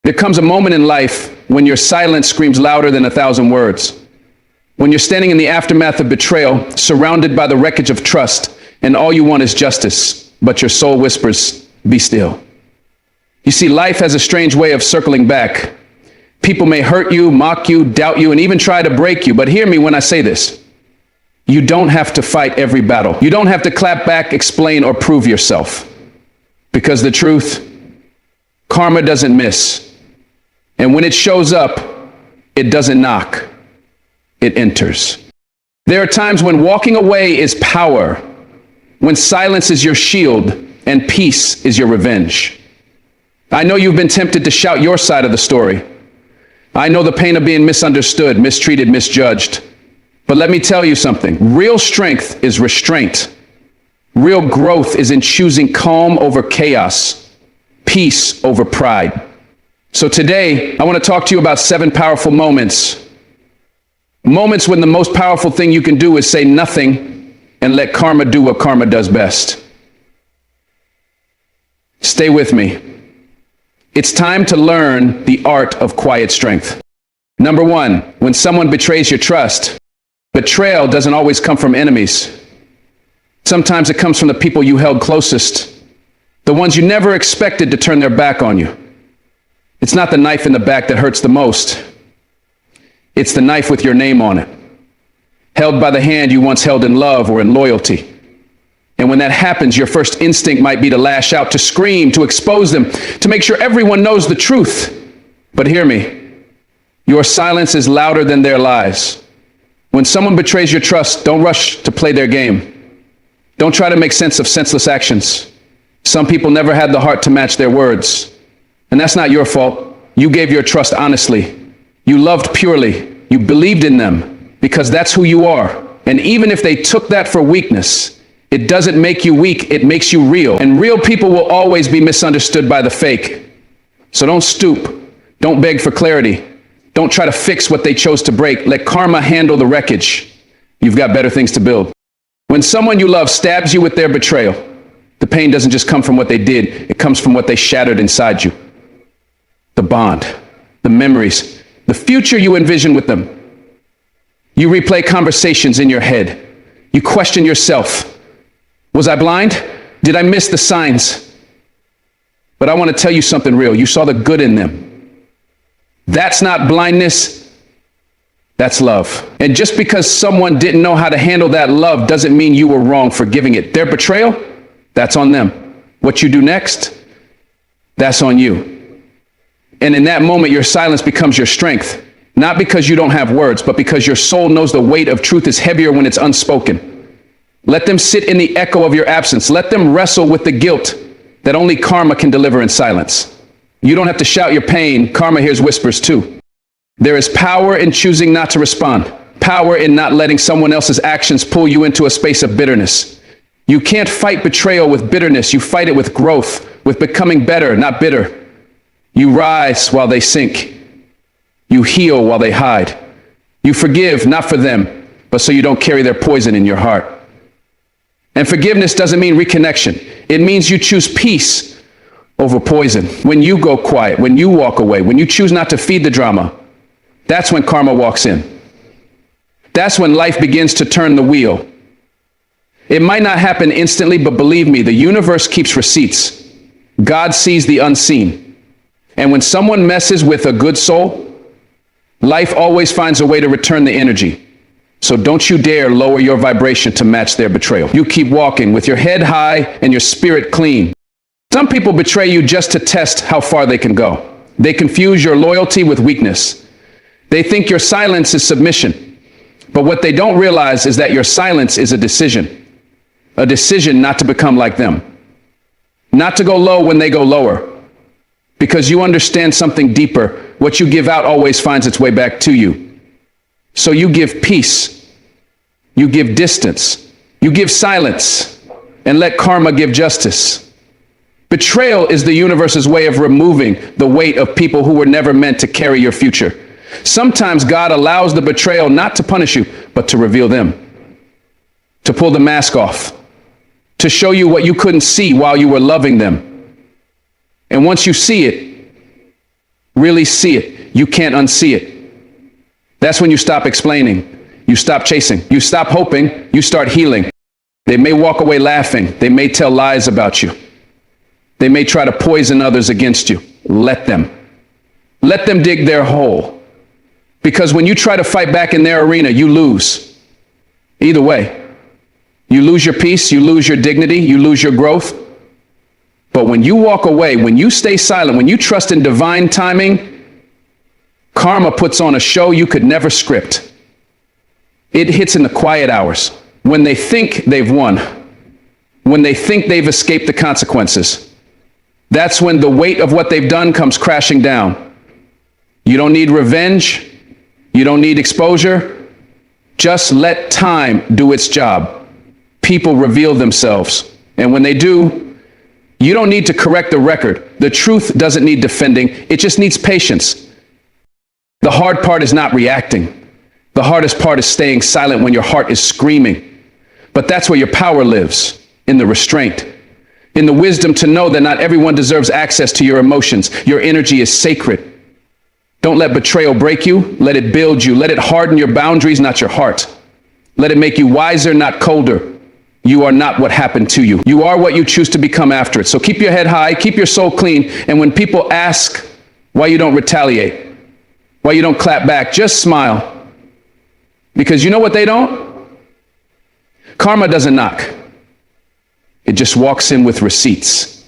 There comes a moment in life when your silence screams louder than 1,000 words. When you're standing in the aftermath of betrayal, surrounded by the wreckage of trust, and all you want is justice, but your soul whispers, "Be still." You see, life has a strange way of circling back. People may hurt you, mock you, doubt you, and even try to break you. But hear me when I say this. You don't have to fight every battle. You don't have to clap back, explain, or prove yourself. Because the truth, karma doesn't miss. And when it shows up, it doesn't knock, it enters. There are times when walking away is power, when silence is your shield and peace is your revenge. I know you've been tempted to shout your side of the story. I know the pain of being misunderstood, mistreated, misjudged. But let me tell you something. Real strength is restraint. Real growth is in choosing calm over chaos, peace over pride. So today, I want to talk to you about 7 powerful moments. Moments when the most powerful thing you can do is say nothing and let karma do what karma does best. Stay with me. It's time to learn the art of quiet strength. Number 1, when someone betrays your trust, betrayal doesn't always come from enemies. Sometimes it comes from the people you held closest, the ones you never expected to turn their back on you. It's not the knife in the back that hurts the most. It's the knife with your name on it, held by the hand you once held in love or in loyalty. And when that happens, your first instinct might be to lash out, to scream, to expose them, to make sure everyone knows the truth. But hear me, your silence is louder than their lies. When someone betrays your trust, don't rush to play their game. Don't try to make sense of senseless actions. Some people never had the heart to match their words. And that's not your fault. You gave your trust honestly. You loved purely. You believed in them because that's who you are. And even if they took that for weakness, it doesn't make you weak, it makes you real. And real people will always be misunderstood by the fake. So don't stoop. Don't beg for clarity. Don't try to fix what they chose to break. Let karma handle the wreckage. You've got better things to build. When someone you love stabs you with their betrayal, the pain doesn't just come from what they did, it comes from what they shattered inside you. The bond, the memories, the future you envision with them. You replay conversations in your head. You question yourself. Was I blind? Did I miss the signs? But I want to tell you something real. You saw the good in them. That's not blindness. That's love. And just because someone didn't know how to handle that love doesn't mean you were wrong for giving it. Their betrayal, that's on them. What you do next, that's on you. And in that moment, your silence becomes your strength. Not because you don't have words, but because your soul knows the weight of truth is heavier when it's unspoken. Let them sit in the echo of your absence. Let them wrestle with the guilt that only karma can deliver in silence. You don't have to shout your pain. Karma hears whispers too. There is power in choosing not to respond. Power in not letting someone else's actions pull you into a space of bitterness. You can't fight betrayal with bitterness. You fight it with growth, with becoming better, not bitter. You rise while they sink. You heal while they hide. You forgive, not for them, but so you don't carry their poison in your heart. And forgiveness doesn't mean reconnection. It means you choose peace over poison. When you go quiet, when you walk away, when you choose not to feed the drama, that's when karma walks in. That's when life begins to turn the wheel. It might not happen instantly, but believe me, the universe keeps receipts. God sees the unseen. And when someone messes with a good soul, life always finds a way to return the energy. So don't you dare lower your vibration to match their betrayal. You keep walking with your head high and your spirit clean. Some people betray you just to test how far they can go. They confuse your loyalty with weakness. They think your silence is submission. But what they don't realize is that your silence is a decision not to become like them, not to go low when they go lower. Because you understand something deeper. What you give out always finds its way back to you. So you give peace. You give distance. You give silence. And let karma give justice. Betrayal is the universe's way of removing the weight of people who were never meant to carry your future. Sometimes God allows the betrayal not to punish you, but to reveal them. To pull the mask off. To show you what you couldn't see while you were loving them. And once you see it, really see it, you can't unsee it. That's when you stop explaining, you stop chasing, you stop hoping, you start healing. They may walk away laughing. They may tell lies about you. They may try to poison others against you. Let them. Let them dig their hole. Because when you try to fight back in their arena, you lose. Either way. You lose your peace, you lose your dignity, you lose your growth. But when you walk away, when you stay silent, when you trust in divine timing, karma puts on a show you could never script. It hits in the quiet hours, when they think they've won, when they think they've escaped the consequences. That's when the weight of what they've done comes crashing down. You don't need revenge. You don't need exposure. Just let time do its job. People reveal themselves. And when they do, you don't need to correct the record. The truth doesn't need defending. It just needs patience. The hard part is not reacting. The hardest part is staying silent when your heart is screaming. But that's where your power lives, in the restraint, in the wisdom to know that not everyone deserves access to your emotions. Your energy is sacred. Don't let betrayal break you. Let it build you. Let it harden your boundaries, not your heart. Let it make you wiser, not colder. You are not what happened to you. You are what you choose to become after it. So keep your head high, keep your soul clean. And when people ask why you don't retaliate, why you don't clap back, just smile. Because you know what they don't? Karma doesn't knock. It just walks in with receipts.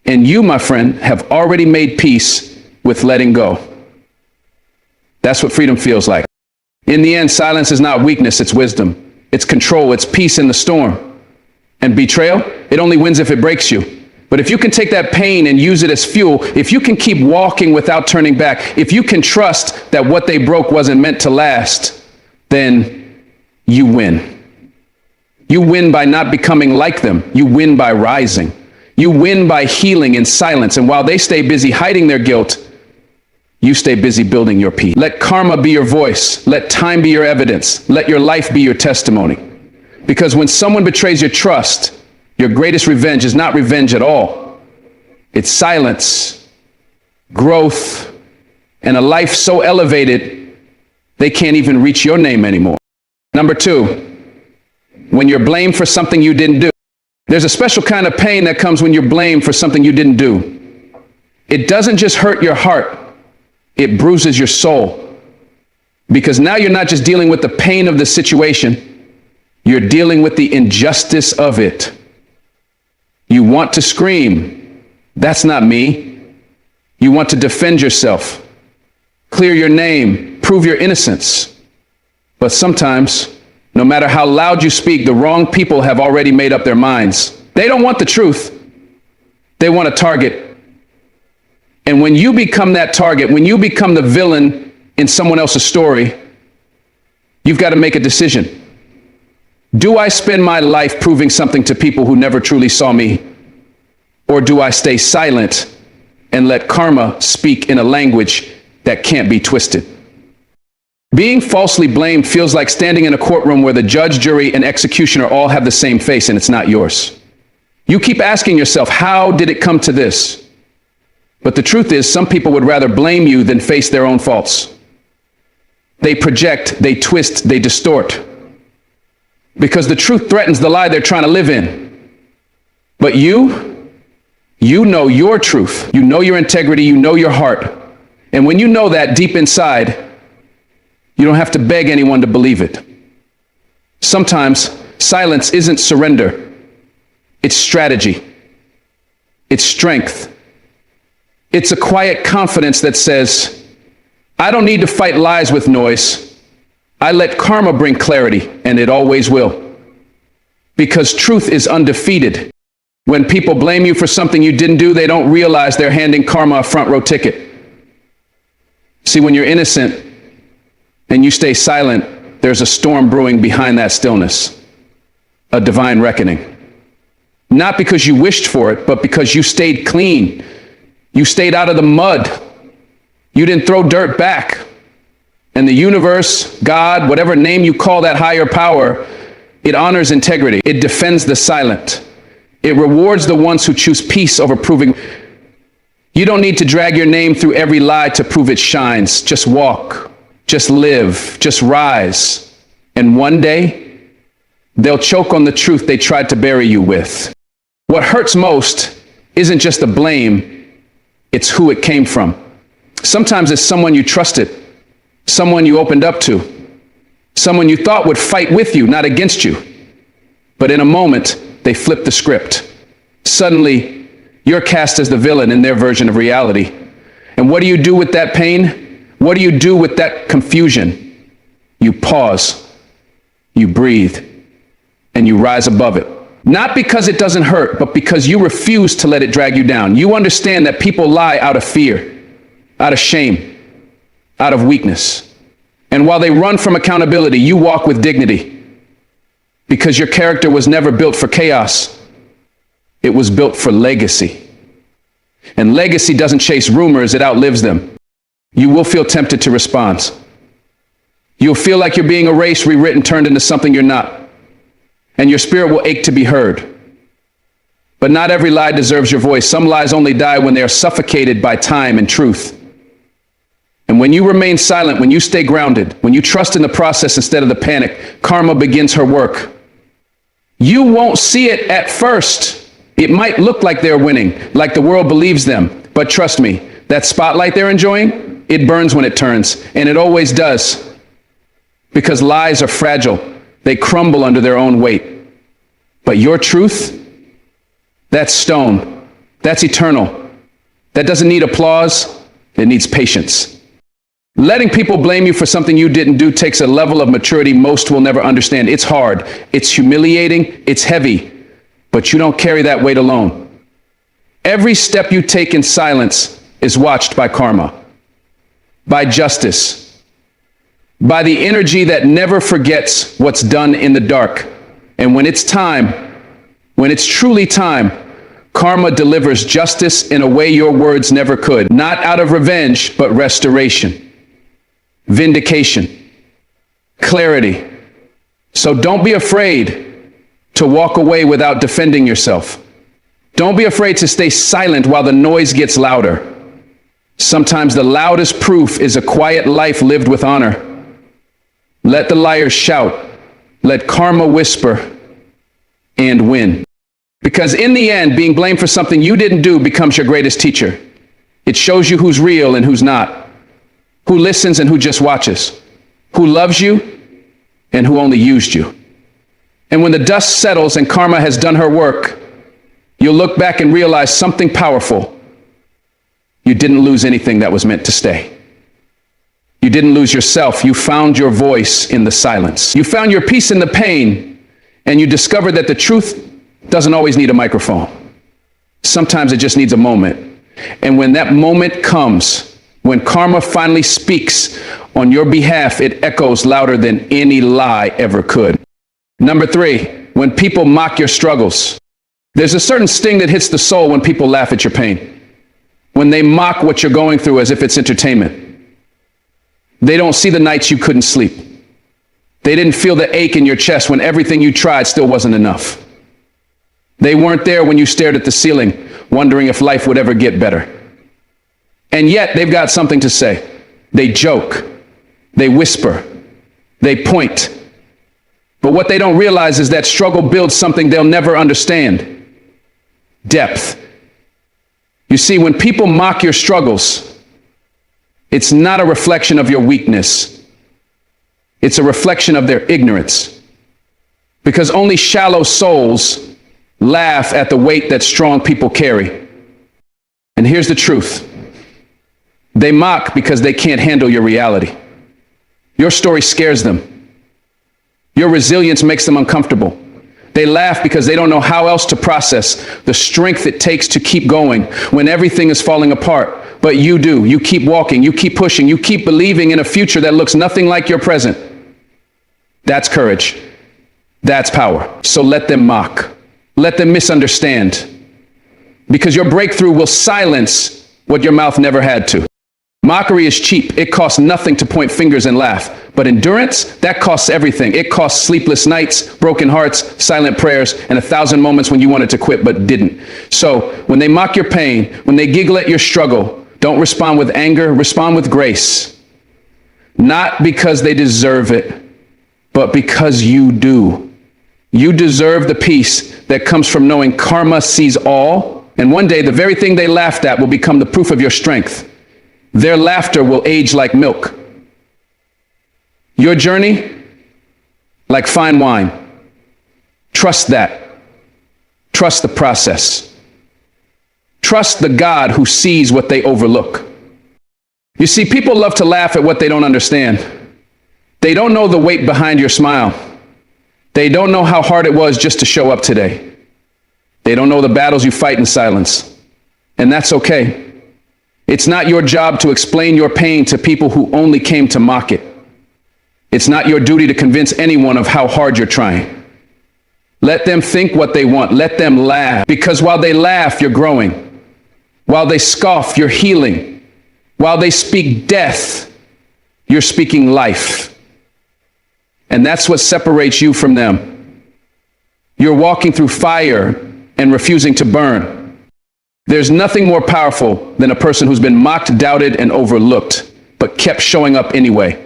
And you, my friend, have already made peace with letting go. That's what freedom feels like. In the end, silence is not weakness, it's wisdom. It's control, it's peace in the storm. And betrayal, it only wins if it breaks you. But if you can take that pain and use it as fuel, if you can keep walking without turning back, if you can trust that what they broke wasn't meant to last, then you win. You win by not becoming like them. You win by rising. You win by healing in silence. And while they stay busy hiding their guilt, you stay busy building your peace. Let karma be your voice. Let time be your evidence. Let your life be your testimony. Because when someone betrays your trust, your greatest revenge is not revenge at all. It's silence, growth, and a life so elevated, they can't even reach your name anymore. Number two, when you're blamed for something you didn't do. There's a special kind of pain that comes when you're blamed for something you didn't do. It doesn't just hurt your heart. It bruises your soul. Because now you're not just dealing with the pain of the situation, you're dealing with the injustice of it. You want to scream, "That's not me." You want to defend yourself, clear your name, prove your innocence. But sometimes, no matter how loud you speak, the wrong people have already made up their minds. They don't want the truth. They want a target. And when you become that target, when you become the villain in someone else's story, you've got to make a decision. Do I spend my life proving something to people who never truly saw me? Or do I stay silent and let karma speak in a language that can't be twisted? Being falsely blamed feels like standing in a courtroom where the judge, jury, and executioner all have the same face and it's not yours. You keep asking yourself, how did it come to this? But the truth is, some people would rather blame you than face their own faults. They project, they twist, they distort. Because the truth threatens the lie they're trying to live in. But you know your truth. You know your integrity. You know your heart. And when you know that deep inside, you don't have to beg anyone to believe it. Sometimes silence isn't surrender. It's strategy. It's strength. It's a quiet confidence that says, I don't need to fight lies with noise. I let karma bring clarity, and it always will. Because truth is undefeated. When people blame you for something you didn't do, they don't realize they're handing karma a front row ticket. See, when you're innocent and you stay silent, there's a storm brewing behind that stillness, a divine reckoning. Not because you wished for it, but because you stayed clean. You stayed out of the mud. You didn't throw dirt back. And the universe, God, whatever name you call that higher power, it honors integrity. It defends the silent. It rewards the ones who choose peace over proving. You don't need to drag your name through every lie to prove it shines. Just walk, just live, just rise. And one day, they'll choke on the truth they tried to bury you with. What hurts most isn't just the blame, it's who it came from. Sometimes it's someone you trusted, someone you opened up to, someone you thought would fight with you, not against you. But in a moment, they flip the script. Suddenly, you're cast as the villain in their version of reality. And what do you do with that pain? What do you do with that confusion? You pause, you breathe, and you rise above it. Not because it doesn't hurt, but because you refuse to let it drag you down. You understand that people lie out of fear, out of shame, out of weakness. And while they run from accountability, you walk with dignity. Because your character was never built for chaos. It was built for legacy. And legacy doesn't chase rumors, it outlives them. You will feel tempted to respond. You'll feel like you're being erased, rewritten, turned into something you're not. And your spirit will ache to be heard. But not every lie deserves your voice. Some lies only die when they are suffocated by time and truth. And when you remain silent, when you stay grounded, when you trust in the process instead of the panic, karma begins her work. You won't see it at first. It might look like they're winning, like the world believes them. But trust me, that spotlight they're enjoying, it burns when it turns, and it always does. Because lies are fragile. They crumble under their own weight. But your truth, that's stone. That's eternal. That doesn't need applause. It needs patience. Letting people blame you for something you didn't do takes a level of maturity most will never understand. It's hard. It's humiliating. It's heavy. But you don't carry that weight alone. Every step you take in silence is watched by karma, by justice, by the energy that never forgets what's done in the dark. And when it's time, when it's truly time, karma delivers justice in a way your words never could. Not out of revenge, but restoration, vindication, clarity. So don't be afraid to walk away without defending yourself. Don't be afraid to stay silent while the noise gets louder. Sometimes the loudest proof is a quiet life lived with honor. Let the liars shout. Let karma whisper and win. Because in the end, being blamed for something you didn't do becomes your greatest teacher. It shows you who's real and who's not, who listens and who just watches, who loves you and who only used you. And when the dust settles and karma has done her work, you'll look back and realize something powerful. You didn't lose anything that was meant to stay. You didn't lose yourself. You found your voice in the silence. You found your peace in the pain, and you discovered that the truth doesn't always need a microphone. Sometimes it just needs a moment. And when that moment comes, when karma finally speaks on your behalf, it echoes louder than any lie ever could. Number 3, when people mock your struggles. There's a certain sting that hits the soul when people laugh at your pain. When they mock what you're going through as if it's entertainment. They don't see the nights you couldn't sleep. They didn't feel the ache in your chest when everything you tried still wasn't enough. They weren't there when you stared at the ceiling, wondering if life would ever get better. And yet they've got something to say. They joke. They whisper. They point. But what they don't realize is that struggle builds something they'll never understand. Depth. You see, when people mock your struggles, it's not a reflection of your weakness. It's a reflection of their ignorance. Because only shallow souls laugh at the weight that strong people carry. And here's the truth. They mock because they can't handle your reality. Your story scares them. Your resilience makes them uncomfortable. They laugh because they don't know how else to process the strength it takes to keep going when everything is falling apart. But you do. You keep walking. You keep pushing. You keep believing in a future that looks nothing like your present. That's courage. That's power. So let them mock. Let them misunderstand. Because your breakthrough will silence what your mouth never had to. Mockery is cheap. It costs nothing to point fingers and laugh. But endurance, that costs everything. It costs sleepless nights, broken hearts, silent prayers, and 1,000 moments when you wanted to quit but didn't. So when they mock your pain, when they giggle at your struggle, don't respond with anger, respond with grace. Not because they deserve it, but because you do. You deserve the peace that comes from knowing karma sees all, and one day the very thing they laughed at will become the proof of your strength. Their laughter will age like milk. Your journey, like fine wine. Trust that. Trust the process. Trust the God who sees what they overlook. You see, people love to laugh at what they don't understand. They don't know the weight behind your smile. They don't know how hard it was just to show up today. They don't know the battles you fight in silence. And that's okay. It's not your job to explain your pain to people who only came to mock it. It's not your duty to convince anyone of how hard you're trying. Let them think what they want. Let them laugh. Because while they laugh, you're growing. While they scoff, you're healing. While they speak death, you're speaking life. And that's what separates you from them. You're walking through fire and refusing to burn. There's nothing more powerful than a person who's been mocked, doubted, and overlooked, but kept showing up anyway.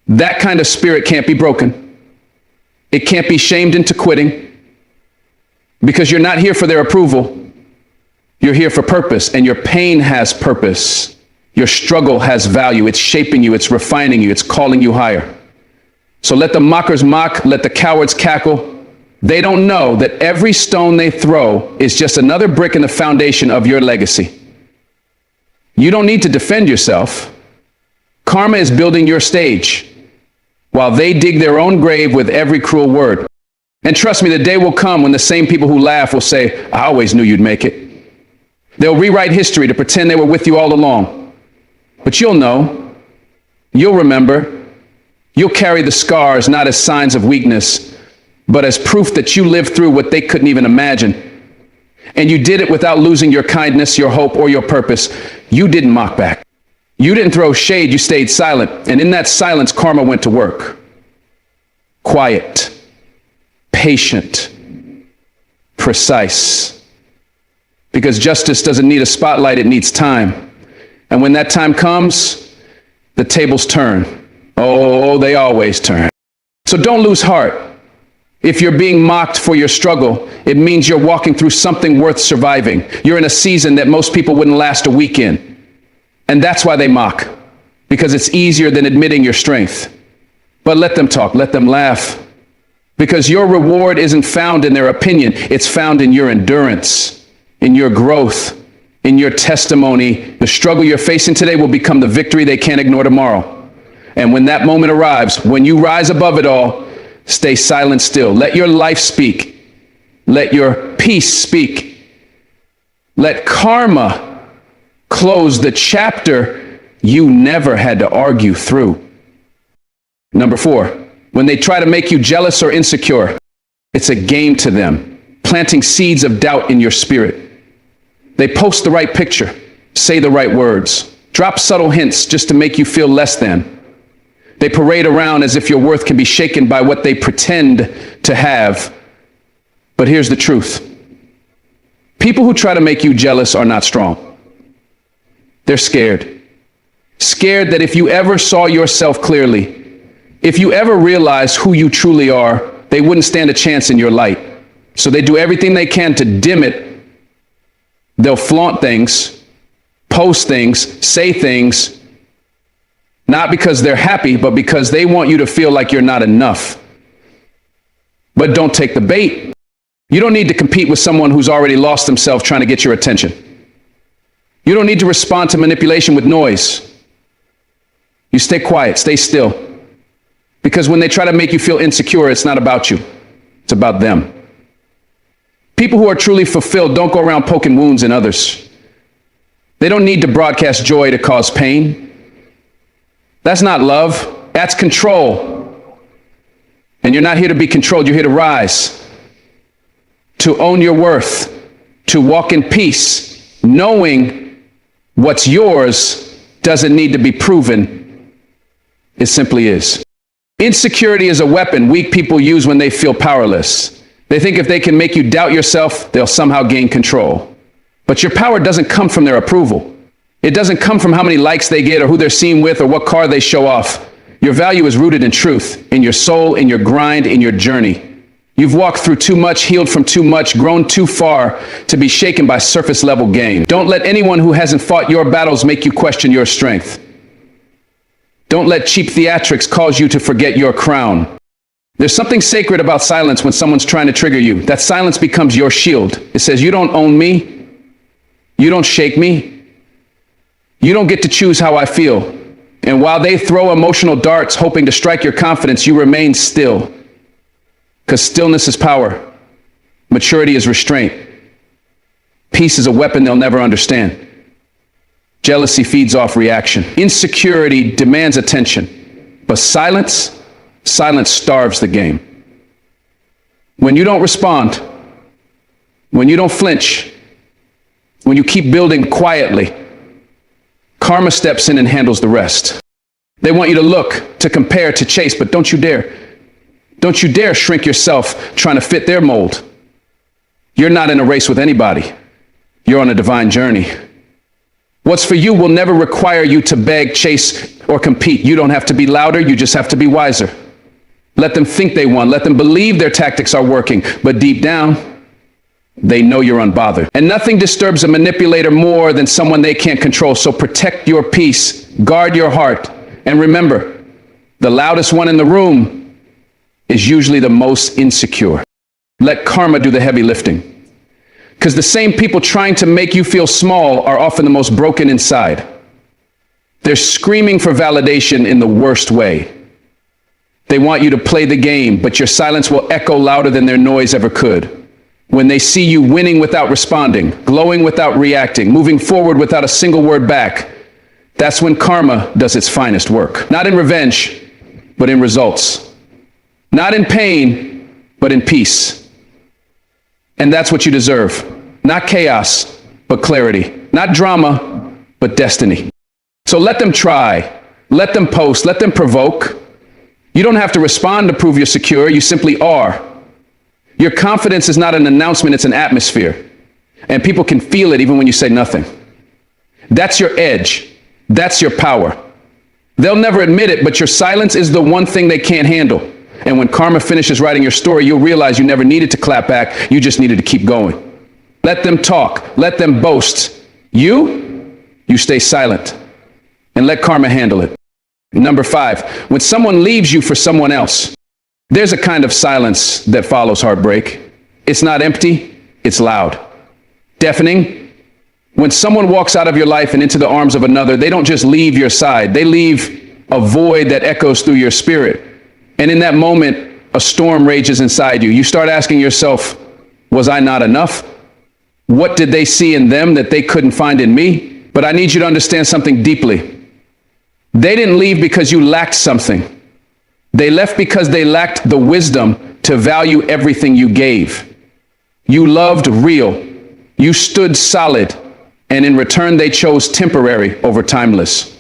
That kind of spirit can't be broken. It can't be shamed into quitting, because you're not here for their approval. You're here for purpose, and your pain has purpose. Your struggle has value. It's shaping you. It's refining you. It's calling you higher. So let the mockers mock. Let the cowards cackle. They don't know that every stone they throw is just another brick in the foundation of your legacy. You don't need to defend yourself. Karma is building your stage while they dig their own grave with every cruel word. And trust me, the day will come when the same people who laugh will say, I always knew you'd make it. They'll rewrite history to pretend they were with you all along. But you'll know. You'll remember. You'll carry the scars not as signs of weakness, but as proof that you lived through what they couldn't even imagine. And you did it without losing your kindness, your hope, or your purpose. You didn't mock back. You didn't throw shade, you stayed silent. And in that silence, karma went to work. Quiet, patient, precise. Because justice doesn't need a spotlight, it needs time. And when that time comes, the tables turn. Oh, they always turn. So don't lose heart. If you're being mocked for your struggle, it means you're walking through something worth surviving. You're in a season that most people wouldn't last a week in. And that's why they mock, because it's easier than admitting your strength. But let them talk, let them laugh, because your reward isn't found in their opinion. It's found in your endurance, in your growth, in your testimony. The struggle you're facing today will become the victory they can't ignore tomorrow. And when that moment arrives, when you rise above it all, stay silent still. Let your life speak. Let your peace speak. Let karma close the chapter you never had to argue through. Number 4, when they try to make you jealous or insecure, it's a game to them, planting seeds of doubt in your spirit. They post the right picture, say the right words, drop subtle hints just to make you feel less than. They parade around as if your worth can be shaken by what they pretend to have. But here's the truth. People who try to make you jealous are not strong. They're scared. Scared that if you ever saw yourself clearly, if you ever realized who you truly are, they wouldn't stand a chance in your light. So they do everything they can to dim it. They'll flaunt things, post things, say things, not because they're happy, but because they want you to feel like you're not enough. But don't take the bait. You don't need to compete with someone who's already lost themselves trying to get your attention. You don't need to respond to manipulation with noise. You stay quiet, stay still. Because when they try to make you feel insecure, it's not about you. It's about them. People who are truly fulfilled don't go around poking wounds in others. They don't need to broadcast joy to cause pain. That's not love, that's control. And you're not here to be controlled, you're here to rise, to own your worth, to walk in peace, knowing what's yours doesn't need to be proven. It simply is. Insecurity is a weapon weak people use when they feel powerless. They think if they can make you doubt yourself, they'll somehow gain control. But your power doesn't come from their approval. It doesn't come from how many likes they get or who they're seen with or what car they show off. Your value is rooted in truth, in your soul, in your grind, in your journey. You've walked through too much, healed from too much, grown too far to be shaken by surface level gain. Don't let anyone who hasn't fought your battles make you question your strength. Don't let cheap theatrics cause you to forget your crown. There's something sacred about silence when someone's trying to trigger you. That silence becomes your shield. It says, you don't own me. You don't shake me. You don't get to choose how I feel. And while they throw emotional darts hoping to strike your confidence, you remain still. Because stillness is power. Maturity is restraint. Peace is a weapon they'll never understand. Jealousy feeds off reaction. Insecurity demands attention. But silence starves the game. When you don't respond, when you don't flinch, when you keep building quietly, karma steps in and handles the rest. They want you to look, to compare, to chase, but don't you dare. Don't you dare shrink yourself trying to fit their mold. You're not in a race with anybody. You're on a divine journey. What's for you will never require you to beg, chase, or compete. You don't have to be louder, you just have to be wiser. Let them think they won. Let them believe their tactics are working. But deep down, they know you're unbothered. And nothing disturbs a manipulator more than someone they can't control. So protect your peace, guard your heart, and remember, the loudest one in the room is usually the most insecure. Let karma do the heavy lifting. Because the same people trying to make you feel small are often the most broken inside. They're screaming for validation in the worst way. They want you to play the game, but your silence will echo louder than their noise ever could. When they see you winning without responding, glowing without reacting, moving forward without a single word back, that's when karma does its finest work. Not in revenge, but in results. Not in pain, but in peace. And that's what you deserve. Not chaos, but clarity. Not drama, but destiny. So let them try. Let them post. Let them provoke. You don't have to respond to prove you're secure. You simply are. Your confidence is not an announcement, it's an atmosphere. And people can feel it even when you say nothing. That's your edge. That's your power. They'll never admit it, but your silence is the one thing they can't handle. And when karma finishes writing your story, you'll realize you never needed to clap back. You just needed to keep going. Let them talk. Let them boast. You stay silent and let karma handle it. Number 5, when someone leaves you for someone else, there's a kind of silence that follows heartbreak. It's not empty, it's loud. Deafening. When someone walks out of your life and into the arms of another, they don't just leave your side. They leave a void that echoes through your spirit. And in that moment, a storm rages inside you. You start asking yourself, was I not enough? What did they see in them that they couldn't find in me? But I need you to understand something deeply. They didn't leave because you lacked something. They left because they lacked the wisdom to value everything you gave. You loved real. You stood solid. And in return, they chose temporary over timeless.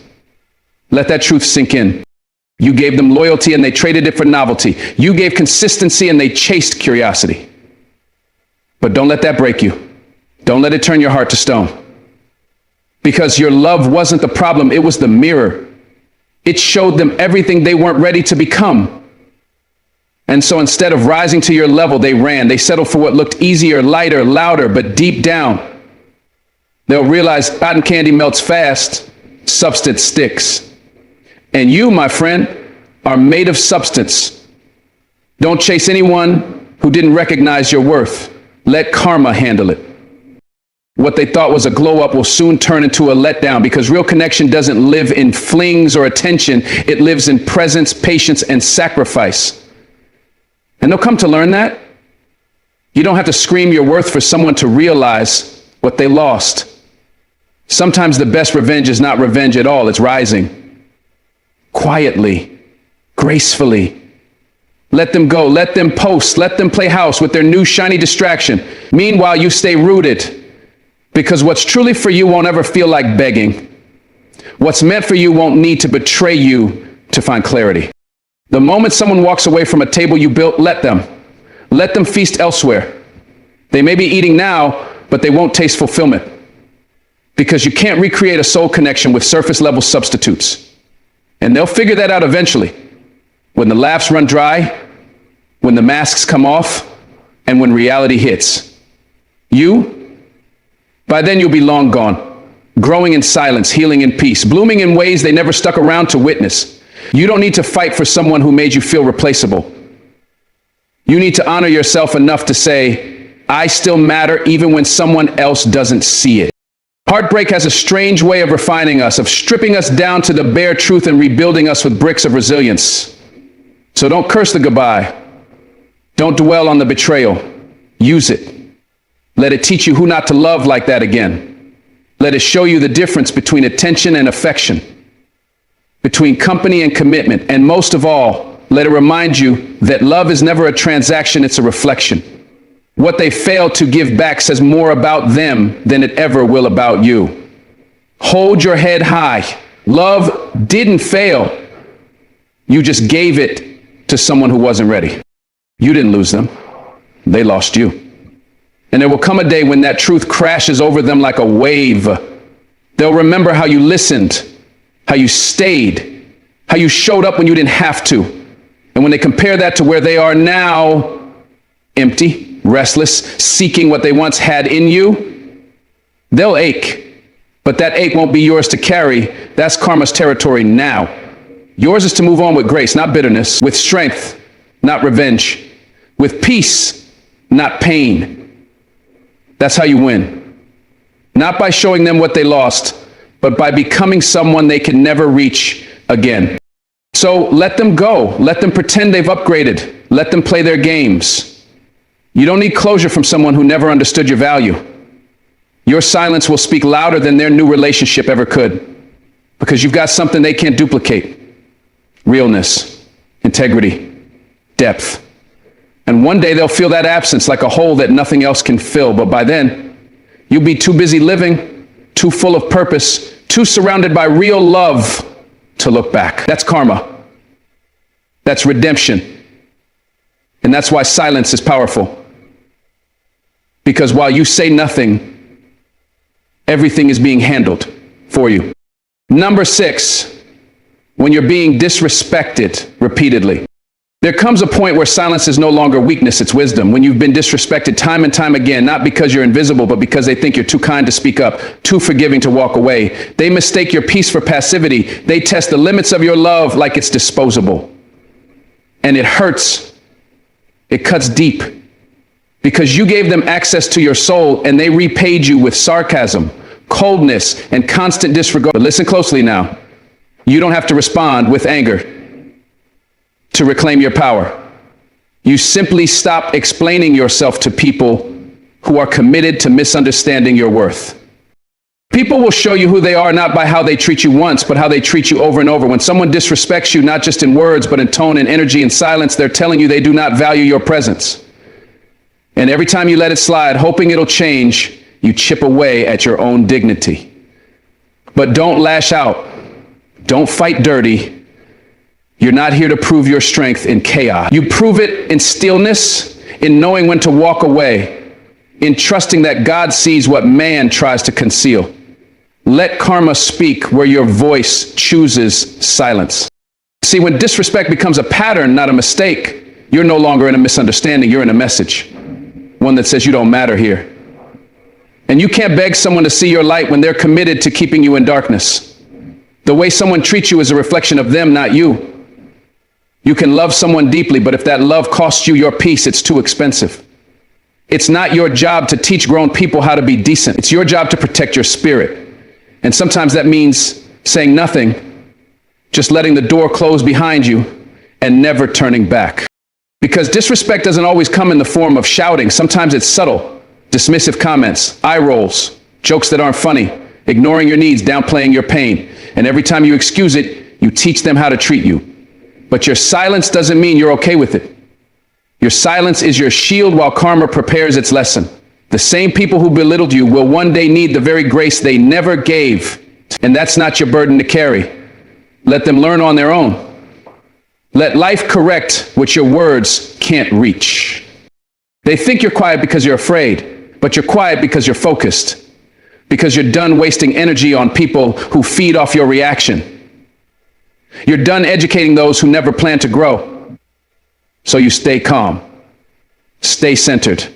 Let that truth sink in. You gave them loyalty and they traded it for novelty. You gave consistency and they chased curiosity. But don't let that break you. Don't let it turn your heart to stone. Because your love wasn't the problem, it was the mirror. It showed them everything they weren't ready to become. And so instead of rising to your level, they ran. They settled for what looked easier, lighter, louder, but deep down, they'll realize cotton candy melts fast, substance sticks. And you, my friend, are made of substance. Don't chase anyone who didn't recognize your worth. Let karma handle it. What they thought was a glow up will soon turn into a letdown, because real connection doesn't live in flings or attention. It lives in presence, patience, and sacrifice. And they'll come to learn that. You don't have to scream your worth for someone to realize what they lost. Sometimes the best revenge is not revenge at all. It's rising. Quietly, gracefully. Let them go. Let them post. Let them play house with their new shiny distraction. Meanwhile, you stay rooted, because what's truly for you won't ever feel like begging. What's meant for you won't need to betray you to find clarity. The moment someone walks away from a table you built, let them. Let them feast elsewhere. They may be eating now, but they won't taste fulfillment. Because you can't recreate a soul connection with surface level substitutes. And they'll figure that out eventually. When the laughs run dry, when the masks come off, and when reality hits. By then you'll be long gone, growing in silence, healing in peace, blooming in ways they never stuck around to witness. You don't need to fight for someone who made you feel replaceable. You need to honor yourself enough to say, I still matter even when someone else doesn't see it. Heartbreak has a strange way of refining us, of stripping us down to the bare truth and rebuilding us with bricks of resilience. So don't curse the goodbye. Don't dwell on the betrayal. Use it. Let it teach you who not to love like that again. Let it show you the difference between attention and affection, between company and commitment, and most of all, let it remind you that love is never a transaction, it's a reflection. What they fail to give back says more about them than it ever will about you. Hold your head high. Love didn't fail. You just gave it to someone who wasn't ready. You didn't lose them. They lost you. And there will come a day when that truth crashes over them like a wave. They'll remember how you listened, how you stayed, how you showed up when you didn't have to. And when they compare that to where they are now, empty, restless, seeking what they once had in you, they'll ache. But that ache won't be yours to carry. That's karma's territory now. Yours is to move on with grace, not bitterness, with strength, not revenge, with peace, not pain. That's how you win. Not by showing them what they lost, but by becoming someone they can never reach again. So let them go. Let them pretend they've upgraded. Let them play their games. You don't need closure from someone who never understood your value. Your silence will speak louder than their new relationship ever could, because you've got something they can't duplicate. Realness, integrity, depth. And one day they'll feel that absence like a hole that nothing else can fill. But by then, you'll be too busy living, too full of purpose, too surrounded by real love to look back. That's karma. That's redemption. And that's why silence is powerful. Because while you say nothing, everything is being handled for you. Number 6, when you're being disrespected repeatedly. There comes a point where silence is no longer weakness, it's wisdom. When you've been disrespected time and time again, not because you're invisible, but because they think you're too kind to speak up, too forgiving to walk away. They mistake your peace for passivity. They test the limits of your love like it's disposable. And it hurts. It cuts deep. Because you gave them access to your soul and they repaid you with sarcasm, coldness, and constant disregard. But listen closely now. You don't have to respond with anger to reclaim your power. You simply stop explaining yourself to people who are committed to misunderstanding your worth. People will show you who they are not by how they treat you once, but how they treat you over and over. When someone disrespects you, not just in words, but in tone and energy and silence, they're telling you they do not value your presence. And every time you let it slide, hoping it'll change, you chip away at your own dignity. But don't lash out. Don't fight dirty. You're not here to prove your strength in chaos. You prove it in stillness, in knowing when to walk away, in trusting that God sees what man tries to conceal. Let karma speak where your voice chooses silence. See, when disrespect becomes a pattern, not a mistake, you're no longer in a misunderstanding, you're in a message. One that says you don't matter here. And you can't beg someone to see your light when they're committed to keeping you in darkness. The way someone treats you is a reflection of them, not you. You can love someone deeply, but if that love costs you your peace, it's too expensive. It's not your job to teach grown people how to be decent. It's your job to protect your spirit. And sometimes that means saying nothing, just letting the door close behind you and never turning back. Because disrespect doesn't always come in the form of shouting. Sometimes it's subtle, dismissive comments, eye rolls, jokes that aren't funny, ignoring your needs, downplaying your pain. And every time you excuse it, you teach them how to treat you. But your silence doesn't mean you're okay with it. Your silence is your shield while karma prepares its lesson. The same people who belittled you will one day need the very grace they never gave And that's not your burden to carry. Let them learn on their own. Let life correct what your words can't reach. They think you're quiet because you're afraid, but you're quiet because you're focused, because you're done wasting energy on people who feed off your reaction. You're done educating those who never plan to grow. So you stay calm, stay centered.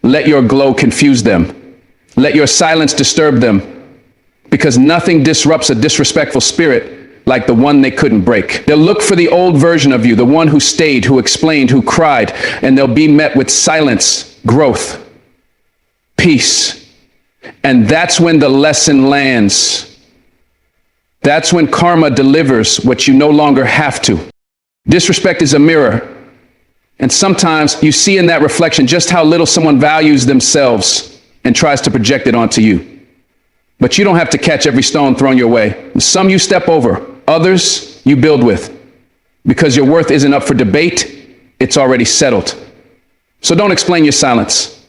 Let your glow confuse them. Let your silence disturb them, because nothing disrupts a disrespectful spirit like the one they couldn't break. They'll look for the old version of you, the one who stayed, who explained, who cried, and they'll be met with silence, growth, peace. And that's when the lesson lands. That's when karma delivers what you no longer have to. Disrespect is a mirror. And sometimes you see in that reflection just how little someone values themselves and tries to project it onto you. But you don't have to catch every stone thrown your way. Some you step over, others you build with. Because your worth isn't up for debate, it's already settled. So don't explain your silence.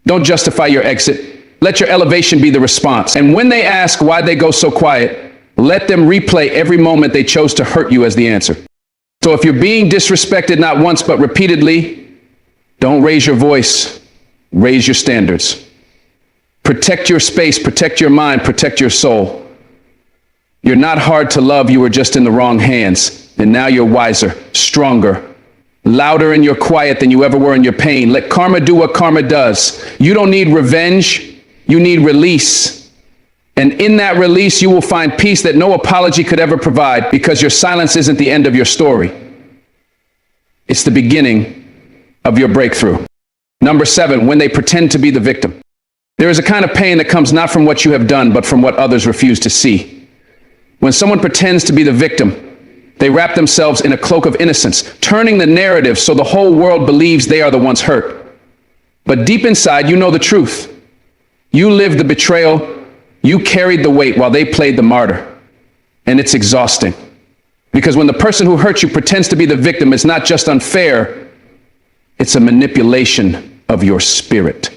Don't justify your exit. Let your elevation be the response. And when they ask why they go so quiet, let them replay every moment they chose to hurt you as the answer. So if you're being disrespected not once but repeatedly, don't raise your voice, raise your standards. Protect your space, protect your mind, protect your soul. You're not hard to love, you were just in the wrong hands. And now you're wiser, stronger, louder in your quiet than you ever were in your pain. Let karma do what karma does. You don't need revenge, you need release. And in that release, you will find peace that no apology could ever provide, because your silence isn't the end of your story. It's the beginning of your breakthrough. Number 7, when they pretend to be the victim. There is a kind of pain that comes not from what you have done, but from what others refuse to see. When someone pretends to be the victim, they wrap themselves in a cloak of innocence, turning the narrative so the whole world believes they are the ones hurt. But deep inside, you know the truth. You lived the betrayal. You carried the weight while they played the martyr. And it's exhausting. Because when the person who hurt you pretends to be the victim, it's not just unfair, it's a manipulation of your spirit.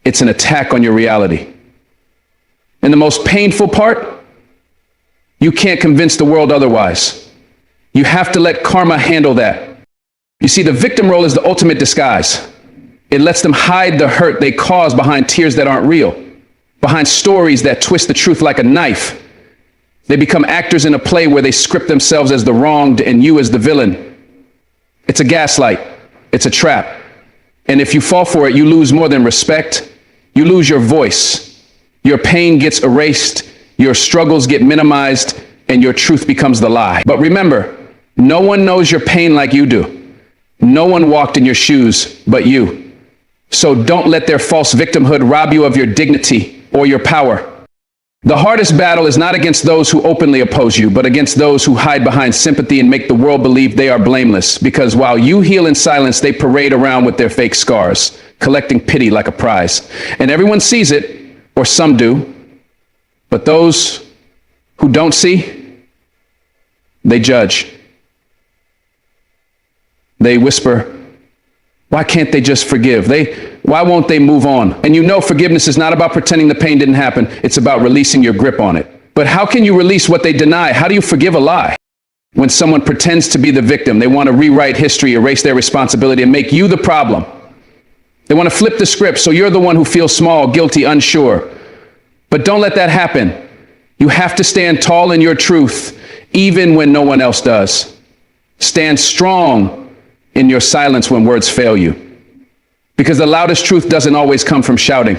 It's an attack on your reality. And the most painful part, you can't convince the world otherwise. You have to let karma handle that. You see, the victim role is the ultimate disguise. It lets them hide the hurt they cause behind tears that aren't real, behind stories that twist the truth like a knife. They become actors in a play where they script themselves as the wronged and you as the villain. It's a gaslight. It's a trap. And if you fall for it, you lose more than respect. You lose your voice. Your pain gets erased. Your struggles get minimized, and your truth becomes the lie. But remember, no one knows your pain like you do. No one walked in your shoes but you. So don't let their false victimhood rob you of your dignity or your power. The hardest battle is not against those who openly oppose you, but against those who hide behind sympathy and make the world believe they are blameless. Because while you heal in silence, they parade around with their fake scars, collecting pity like a prize. And everyone sees it, or some do. But those who don't see, they judge. They whisper, why can't they just forgive? Why won't they move on? And you know forgiveness is not about pretending the pain didn't happen. It's about releasing your grip on it. But how can you release what they deny? How do you forgive a lie? When someone pretends to be the victim, they want to rewrite history, erase their responsibility, and make you the problem. They want to flip the script so you're the one who feels small, guilty, unsure. But don't let that happen. You have to stand tall in your truth, even when no one else does. Stand strong in your silence when words fail you. Because the loudest truth doesn't always come from shouting.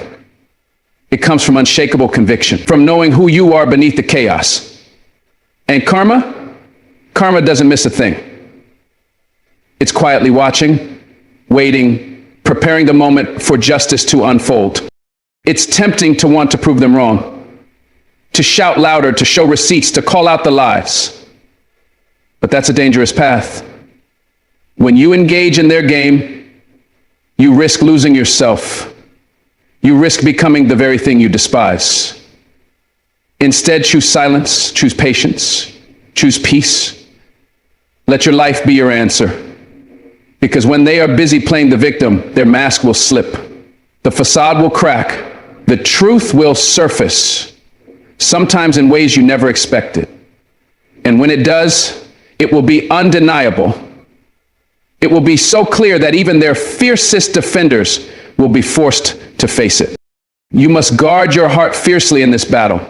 It comes from unshakable conviction, from knowing who you are beneath the chaos. And karma doesn't miss a thing. It's quietly watching, waiting, preparing the moment for justice to unfold. It's tempting to want to prove them wrong, to shout louder, to show receipts, to call out the lies. But that's a dangerous path. When you engage in their game, you risk losing yourself. You risk becoming the very thing you despise. Instead, choose silence, choose patience, choose peace. Let your life be your answer. Because when they are busy playing the victim, their mask will slip. The facade will crack. The truth will surface. sometimes in ways you never expected. And when it does, it will be undeniable. It will be so clear that even their fiercest defenders will be forced to face it. You must guard your heart fiercely in this battle,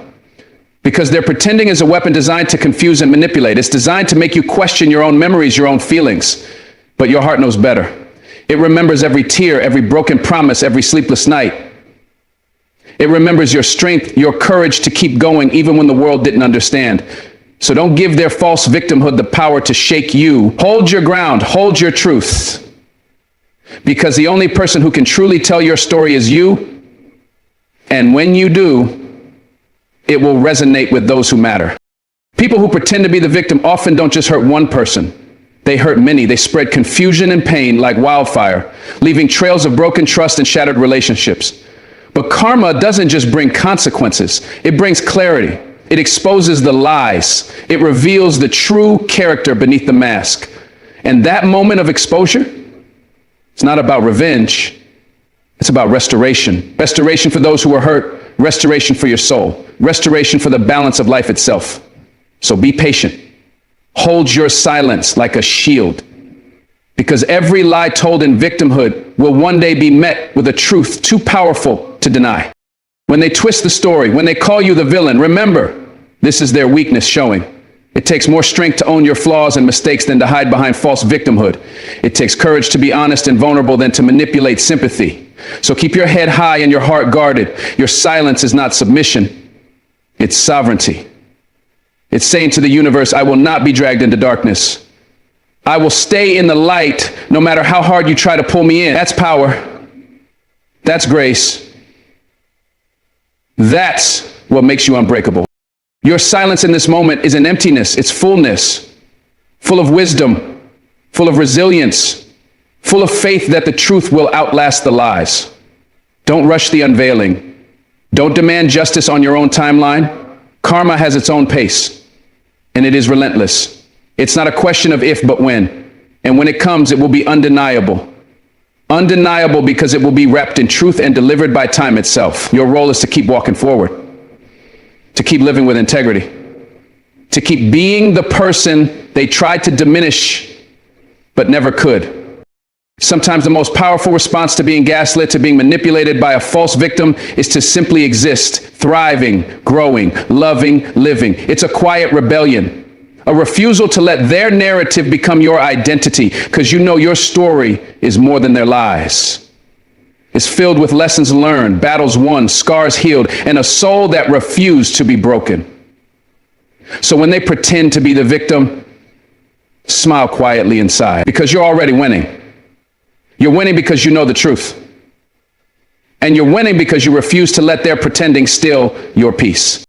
because their pretending is a weapon designed to confuse and manipulate. It's designed to make you question your own memories, your own feelings. But your heart knows better. It remembers every tear, every broken promise, every sleepless night. It remembers your strength, your courage to keep going even when the world didn't understand. So don't give their false victimhood the power to shake you. Hold your ground, hold your truth. Because the only person who can truly tell your story is you. And when you do, it will resonate with those who matter. People who pretend to be the victim often don't just hurt one person. They hurt many. They spread confusion and pain like wildfire, leaving trails of broken trust and shattered relationships. But karma doesn't just bring consequences. It brings clarity. It exposes the lies. It reveals the true character beneath the mask. And that moment of exposure, it's not about revenge. It's about restoration. Restoration for those who were hurt. Restoration for your soul. Restoration for the balance of life itself. So be patient. Hold your silence like a shield. Because every lie told in victimhood will one day be met with a truth too powerful to deny. When they twist the story, when they call you the villain, remember, this is their weakness showing. It takes more strength to own your flaws and mistakes than to hide behind false victimhood. It takes courage to be honest and vulnerable than to manipulate sympathy. So keep your head high and your heart guarded. Your silence is not submission, it's sovereignty. It's saying to the universe, I will not be dragged into darkness. I will stay in the light no matter how hard you try to pull me in. That's power. That's grace. That's what makes you unbreakable. Your silence in this moment is an emptiness. It's fullness, full of wisdom, full of resilience, full of faith that the truth will outlast the lies. Don't rush the unveiling. Don't demand justice on your own timeline. Karma has its own pace, and it is relentless. It's not a question of if, but when. And when it comes, it will be undeniable. Undeniable because it will be wrapped in truth and delivered by time itself. Your role is to keep walking forward, to keep living with integrity, to keep being the person they tried to diminish but never could. Sometimes the most powerful response to being gaslit, to being manipulated by a false victim, is to simply exist, thriving, growing, loving, living. It's a quiet rebellion, a refusal to let their narrative become your identity, because you know your story is more than their lies. It's filled with lessons learned, battles won, scars healed, and a soul that refused to be broken. So when they pretend to be the victim, smile quietly inside, because you're already winning. You're winning because you know the truth. And you're winning because you refuse to let their pretending steal your peace.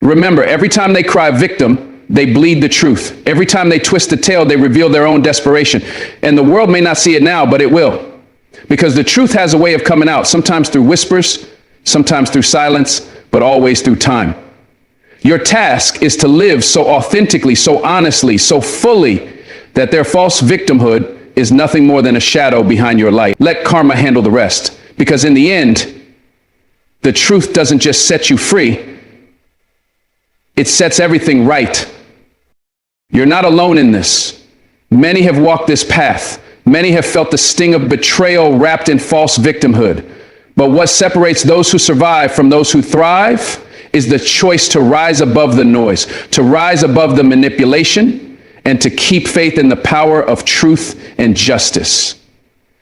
Remember, every time they cry victim, they bleed the truth. Every time they twist the tale, they reveal their own desperation. And the world may not see it now, but it will. Because the truth has a way of coming out, sometimes through whispers, sometimes through silence, but always through time. Your task is to live so authentically, so honestly, so fully that their false victimhood is nothing more than a shadow behind your light. Let karma handle the rest. Because in the end, the truth doesn't just set you free, it sets everything right. You're not alone in this. Many have walked this path. Many have felt the sting of betrayal wrapped in false victimhood. But what separates those who survive from those who thrive is the choice to rise above the noise, to rise above the manipulation, and to keep faith in the power of truth and justice.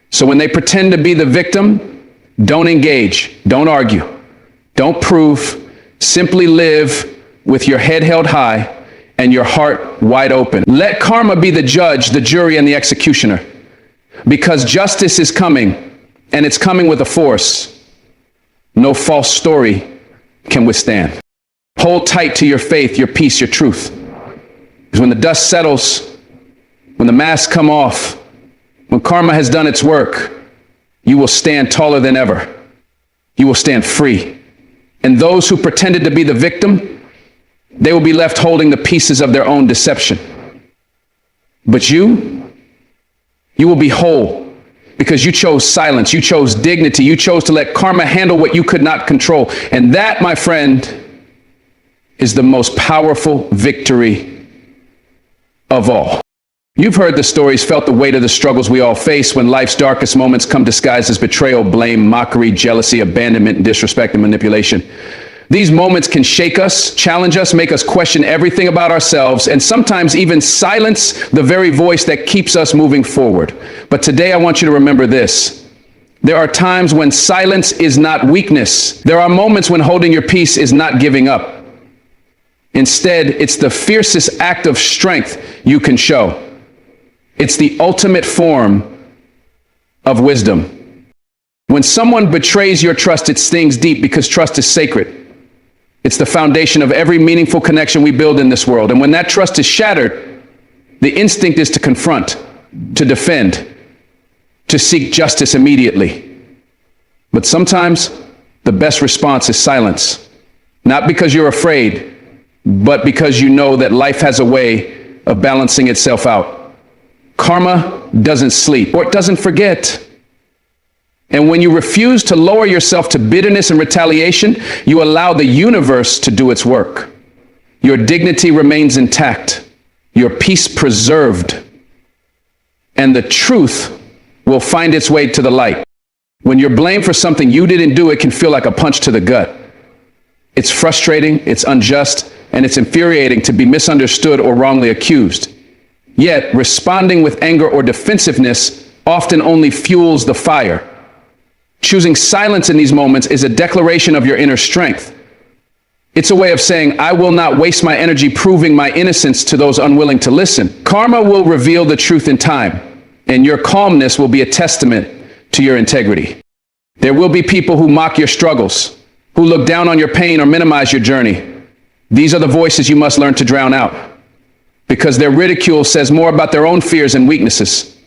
So when they pretend to be the victim, don't engage, don't argue, don't prove, simply live with your head held high and your heart wide open. Let karma be the judge, the jury, and the executioner, because justice is coming, and it's coming with a force no false story can withstand. Hold tight to your faith, your peace, your truth. Because when the dust settles, when the masks come off, when karma has done its work, you will stand taller than ever. You will stand free. And those who pretended to be the victim, they will be left holding the pieces of their own deception. But you will be whole because you chose silence, you chose dignity, you chose to let karma handle what you could not control. And that, my friend, is the most powerful victory of all. You've heard the stories, felt the weight of the struggles we all face when life's darkest moments come disguised as betrayal, blame, mockery, jealousy, abandonment, disrespect, and manipulation. These moments can shake us, challenge us, make us question everything about ourselves, and sometimes even silence the very voice that keeps us moving forward. But today I want you to remember this. There are times when silence is not weakness. There are moments when holding your peace is not giving up. Instead, it's the fiercest act of strength you can show. It's the ultimate form of wisdom. When someone betrays your trust, it stings deep because trust is sacred. It's the foundation of every meaningful connection we build in this world. And when that trust is shattered, the instinct is to confront, to defend, to seek justice immediately. But sometimes the best response is silence. Not because you're afraid, but because you know that life has a way of balancing itself out. Karma doesn't sleep, or it doesn't forget. And when you refuse to lower yourself to bitterness and retaliation, you allow the universe to do its work. Your dignity remains intact, your peace preserved, and the truth will find its way to the light. When you're blamed for something you didn't do, it can feel like a punch to the gut. It's frustrating, it's unjust, and it's infuriating to be misunderstood or wrongly accused. Yet, responding with anger or defensiveness often only fuels the fire. Choosing silence in these moments is a declaration of your inner strength. It's a way of saying, I will not waste my energy proving my innocence to those unwilling to listen. Karma will reveal the truth in time, and your calmness will be a testament to your integrity. There will be people who mock your struggles, who look down on your pain or minimize your journey. These are the voices you must learn to drown out, because their ridicule says more about their own fears and weaknesses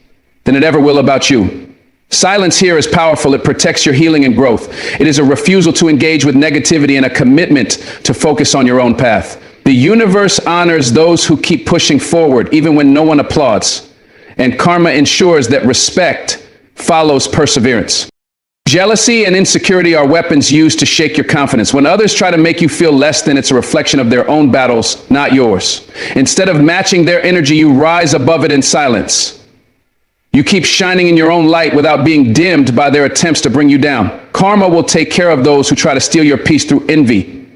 than it ever will about you. Silence here is powerful. It protects your healing and growth. It is a refusal to engage with negativity and a commitment to focus on your own path. The universe honors those who keep pushing forward, even when no one applauds. And karma ensures that respect follows perseverance. Jealousy and insecurity are weapons used to shake your confidence. When others try to make you feel less than, it's a reflection of their own battles, not yours. Instead of matching their energy, you rise above it in silence. You keep shining in your own light without being dimmed by their attempts to bring you down. Karma will take care of those who try to steal your peace through envy.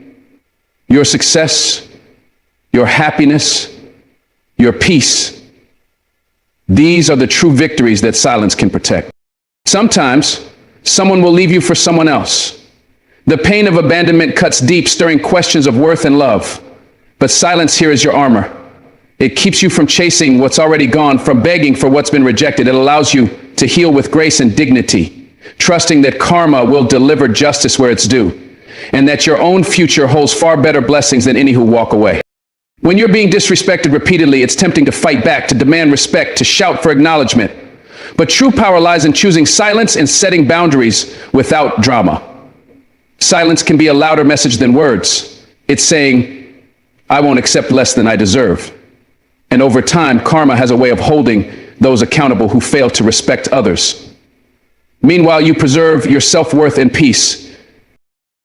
Your success, your happiness, your peace. These are the true victories that silence can protect. Sometimes, someone will leave you for someone else. The pain of abandonment cuts deep, stirring questions of worth and love. But silence here is your armor. It keeps you from chasing what's already gone, from begging for what's been rejected. It allows you to heal with grace and dignity, trusting that karma will deliver justice where it's due, and that your own future holds far better blessings than any who walk away. When you're being disrespected repeatedly, it's tempting to fight back, to demand respect, to shout for acknowledgement. But true power lies in choosing silence and setting boundaries without drama. Silence can be a louder message than words. It's saying, I won't accept less than I deserve. And over time, karma has a way of holding those accountable who fail to respect others. Meanwhile, you preserve your self-worth and peace.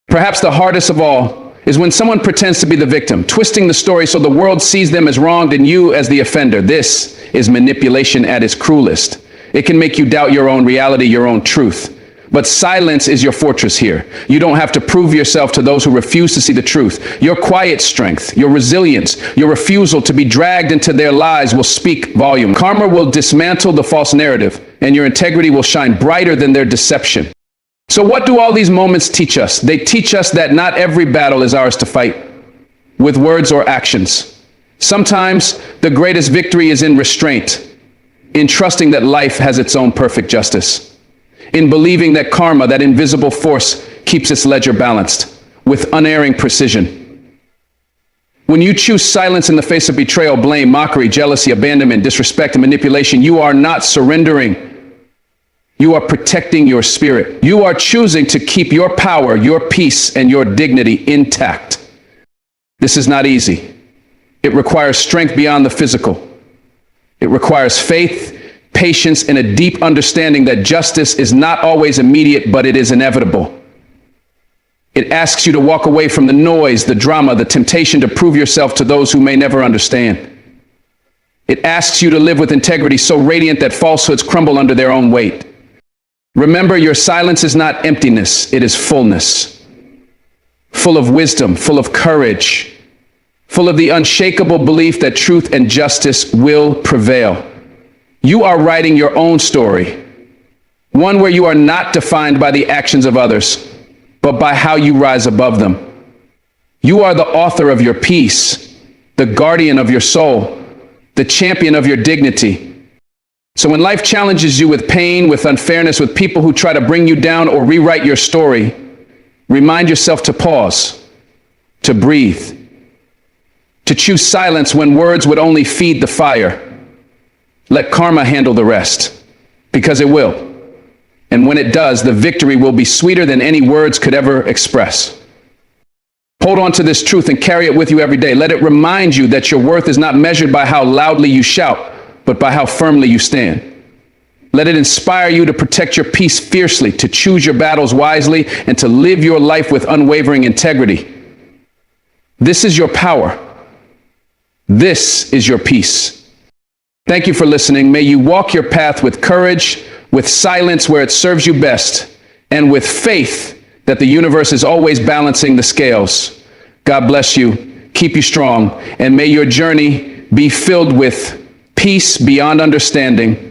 Perhaps the hardest of all is when someone pretends to be the victim, twisting the story so the world sees them as wronged and you as the offender. This is manipulation at its cruelest. It can make you doubt your own reality, your own truth. But silence is your fortress here. You don't have to prove yourself to those who refuse to see the truth. Your quiet strength, your resilience, your refusal to be dragged into their lies will speak volume. Karma will dismantle the false narrative, and your integrity will shine brighter than their deception. So what do all these moments teach us? They teach us that not every battle is ours to fight with words or actions. Sometimes the greatest victory is in restraint, in trusting that life has its own perfect justice, in believing that karma, that invisible force, keeps its ledger balanced with unerring precision. When you choose silence in the face of betrayal, blame, mockery, jealousy, abandonment, disrespect, and manipulation, you are not surrendering. You are protecting your spirit. You are choosing to keep your power, your peace, and your dignity intact. This is not easy. It requires strength beyond the physical. It requires faith, patience, and a deep understanding that justice is not always immediate, but it is inevitable. It asks you to walk away from the noise, the drama, the temptation to prove yourself to those who may never understand. It asks you to live with integrity so radiant that falsehoods crumble under their own weight. Remember, your silence is not emptiness, it is fullness. Full of wisdom, full of courage, full of the unshakable belief that truth and justice will prevail. You are writing your own story, one where you are not defined by the actions of others, but by how you rise above them. You are the author of your peace, the guardian of your soul, the champion of your dignity. So when life challenges you with pain, with unfairness, with people who try to bring you down or rewrite your story, remind yourself to pause, to breathe, to choose silence when words would only feed the fire. Let karma handle the rest, because it will. And when it does, the victory will be sweeter than any words could ever express. Hold on to this truth and carry it with you every day. Let it remind you that your worth is not measured by how loudly you shout, but by how firmly you stand. Let it inspire you to protect your peace fiercely, to choose your battles wisely, and to live your life with unwavering integrity. This is your power. This is your peace. Thank you for listening. May you walk your path with courage, with silence where it serves you best, and with faith that the universe is always balancing the scales. God bless you, keep you strong, and may your journey be filled with peace beyond understanding,